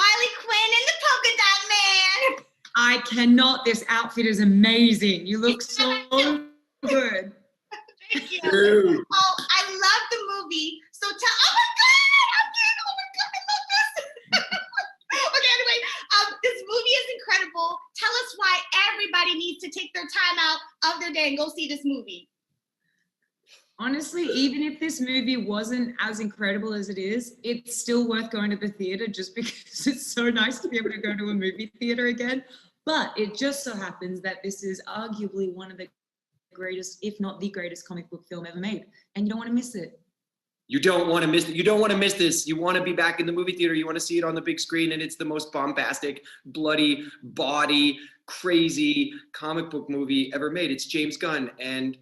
Harley Quinn and the polka dot man. I cannot. This outfit is amazing. You look so good. Thank you. Dude. Oh, I love the movie. So oh my God, I love this. Okay, anyway, this movie is incredible. Tell us why everybody needs to take their time out of their day and go see this movie. Honestly, even if this movie wasn't as incredible as it is, it's still worth going to the theater just because it's so nice to be able to go to a movie theater again. But it just so happens that this is arguably one of the greatest, if not the greatest comic book film ever made. And you don't want to miss it. You don't want to miss it. You don't want to miss this. You want to be back in the movie theater. You want to see it on the big screen, and it's the most bombastic, bloody, bawdy, crazy comic book movie ever made. It's James Gunn, and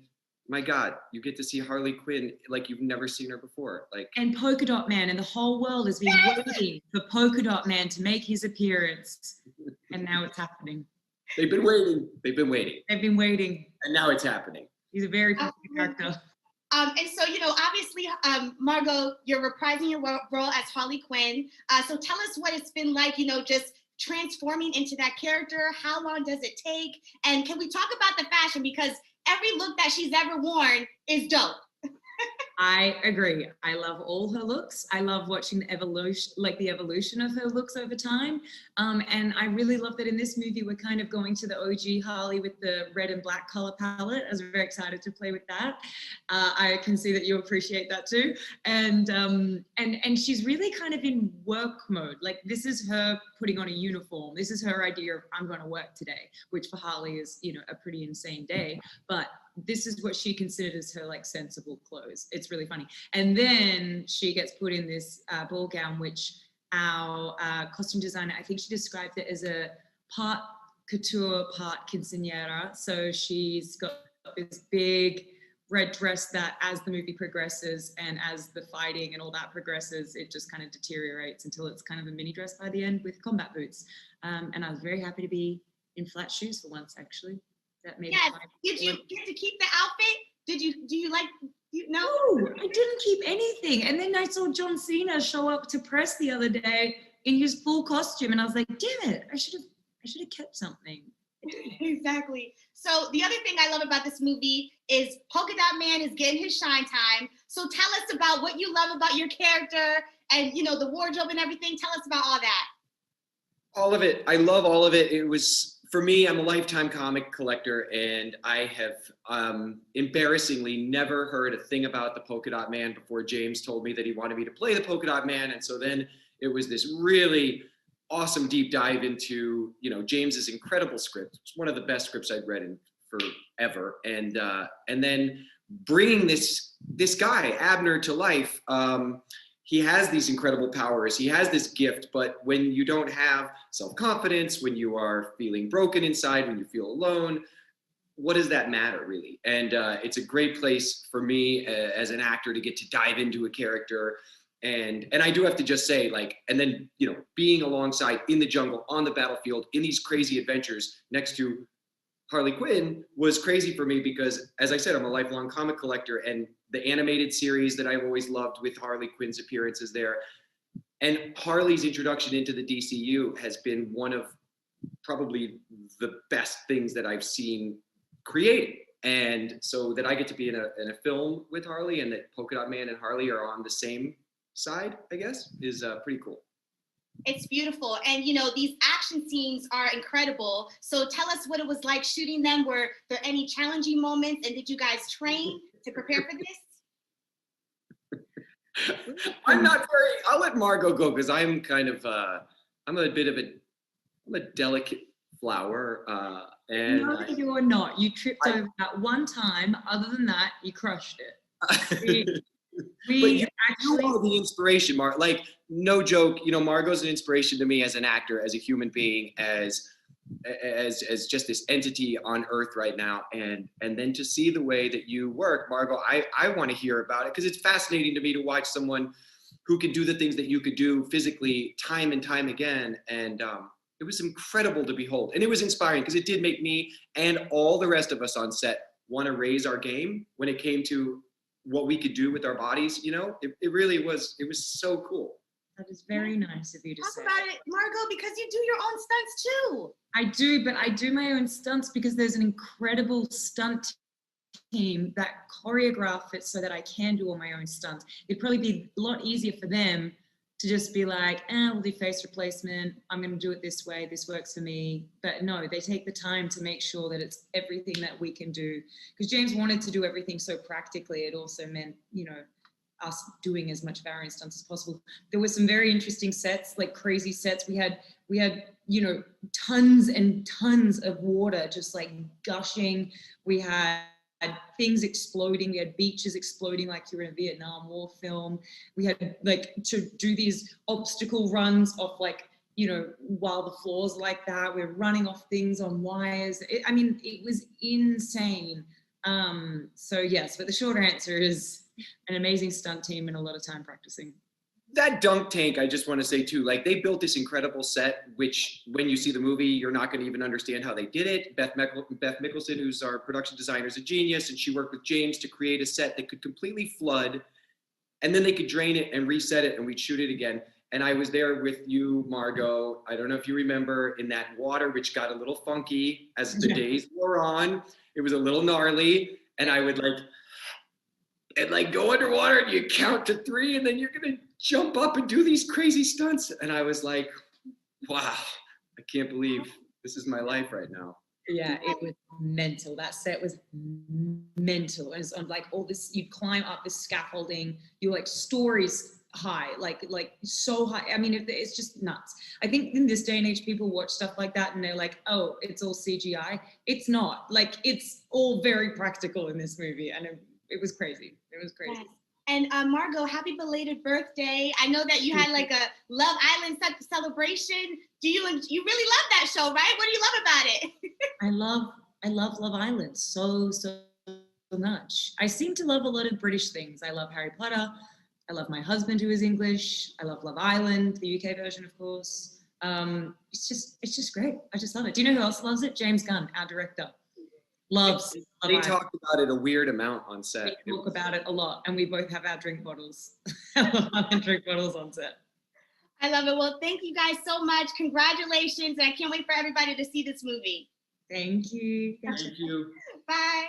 my God, you get to see Harley Quinn like you've never seen her before. And Polka Dot Man, and the whole world has been waiting for Polka Dot Man to make his appearance, and now it's happening. They've been waiting. They've been waiting. And now it's happening. He's a very popular character. And so, obviously, Margot, you're reprising your role as Harley Quinn. So tell us what it's been like, just transforming into that character. How long does it take? And can we talk about the fashion? Because every look that she's ever worn is dope. I agree. I love all her looks. I love watching the evolution of her looks over time. And I really love that in this movie, we're kind of going to the OG Harley with the red and black color palette. I was very excited to play with that. I can see that you appreciate that too. And she's really kind of in work mode. Like, this is her putting on a uniform. This is her idea of, I'm going to work today, which for Harley is, a pretty insane day. But this is what she considers her sensible clothes. It's really funny. And then she gets put in this ball gown, which our costume designer, I think she described it as a part couture, part quinceañera. So she's got this big red dress that, as the movie progresses and as the fighting and all that progresses, it just kind of deteriorates until it's kind of a mini dress by the end with combat boots. And I was very happy to be in flat shoes for once, actually. Yes. Did you get to keep the outfit? No, I didn't keep anything. And then I saw John Cena show up to press the other day in his full costume, and I was like, damn it, I should have kept something. Exactly. So the other thing I love about this movie is Polka Dot Man is getting his shine time. So tell us about what you love about your character and the wardrobe and everything. Tell us about all that. All of it. I love all of it. It was, for me, I'm a lifetime comic collector, and I have embarrassingly never heard a thing about the Polka Dot Man before James told me that he wanted me to play the Polka Dot Man. And so then it was this really awesome deep dive into, James's incredible script. It's one of the best scripts I'd read in forever. And then bringing this guy, Abner, to life. He has these incredible powers. He has this gift, but when you don't have self-confidence, when you are feeling broken inside, when you feel alone, what does that matter, really? And it's a great place for me as an actor to get to dive into a character. And I do have to just say, and then, being alongside in the jungle, on the battlefield, in these crazy adventures next to Harley Quinn was crazy for me because, as I said, I'm a lifelong comic collector, and the animated series that I've always loved with Harley Quinn's appearances there, and Harley's introduction into the DCU has been one of probably the best things that I've seen created. And so that I get to be in a film with Harley, and that Polka Dot Man and Harley are on the same side, I guess, is pretty cool. It's beautiful. And, these action scenes are incredible. So tell us what it was like shooting them. Were there any challenging moments? And did you guys train to prepare for this? I'll let Margot go, because I'm kind of, I'm a delicate flower. No, you are not. You tripped over that one time. Other than that, you crushed it. But you are the inspiration, no joke, Margot's an inspiration to me as an actor, as a human being, as just this entity on earth right now. And then to see the way that you work, Margot, I want to hear about it, because it's fascinating to me to watch someone who can do the things that you could do physically time and time again. And it was incredible to behold. And it was inspiring, because it did make me and all the rest of us on set want to raise our game when it came to what we could do with our bodies. It really was, it was so cool. That is very nice of you to Talk say. about it, Margot, because you do your own stunts too. I do, but I do my own stunts because there's an incredible stunt team that choreograph it so that I can do all my own stunts. It'd probably be a lot easier for them to just be like, we'll do face replacement. I'm going to do it this way. This works for me. But no, they take the time to make sure that it's everything that we can do. Because James wanted to do everything so practically. It also meant, us doing as much variant stunts as possible. There were some very interesting sets, like crazy sets. We had, tons and tons of water just like gushing. We had things exploding. We had beaches exploding like you were in a Vietnam War film. We had like to do these obstacle runs off while the floor's like that. We're running off things on wires. It was insane. So yes, but the short answer is an amazing stunt team and a lot of time practicing. That dunk tank, I just want to say too, like they built this incredible set, which when you see the movie, you're not going to even understand how they did it. Beth Mickelson, who's our production designer, is a genius, and she worked with James to create a set that could completely flood, and then they could drain it and reset it, and we'd shoot it again. And I was there with you, Margot. I don't know if you remember, in that water, which got a little funky as the days wore on. It was a little gnarly, and I would go underwater, and you count to 3, and then you're gonna jump up and do these crazy stunts. And I was like, wow, I can't believe this is my life right now. Yeah, it was mental. That set was mental. It was on like all this, you'd climb up this scaffolding, you're like stories high, like so high. It's just nuts. I think in this day and age, people watch stuff like that and they're like, oh, it's all CGI. It's not. Like, it's all very practical in this movie. And it was crazy. It was crazy. Yes. And Margot, happy belated birthday. I know that you had like a Love Island celebration. You really love that show, right? What do you love about it? I love Love Island so much. I seem to love a lot of British things. I love Harry Potter. I love my husband who is English. I love Love Island, the UK version, of course. It's just great. I just love it. Do you know who else loves it? James Gunn, our director. Loves. They talked about it a weird amount on set. We talk about it a lot, and we both have our drink bottles. Our drink bottles on set. I love it. Well, thank you guys so much. Congratulations. And I can't wait for everybody to see this movie. Thank you. Thank you. Bye.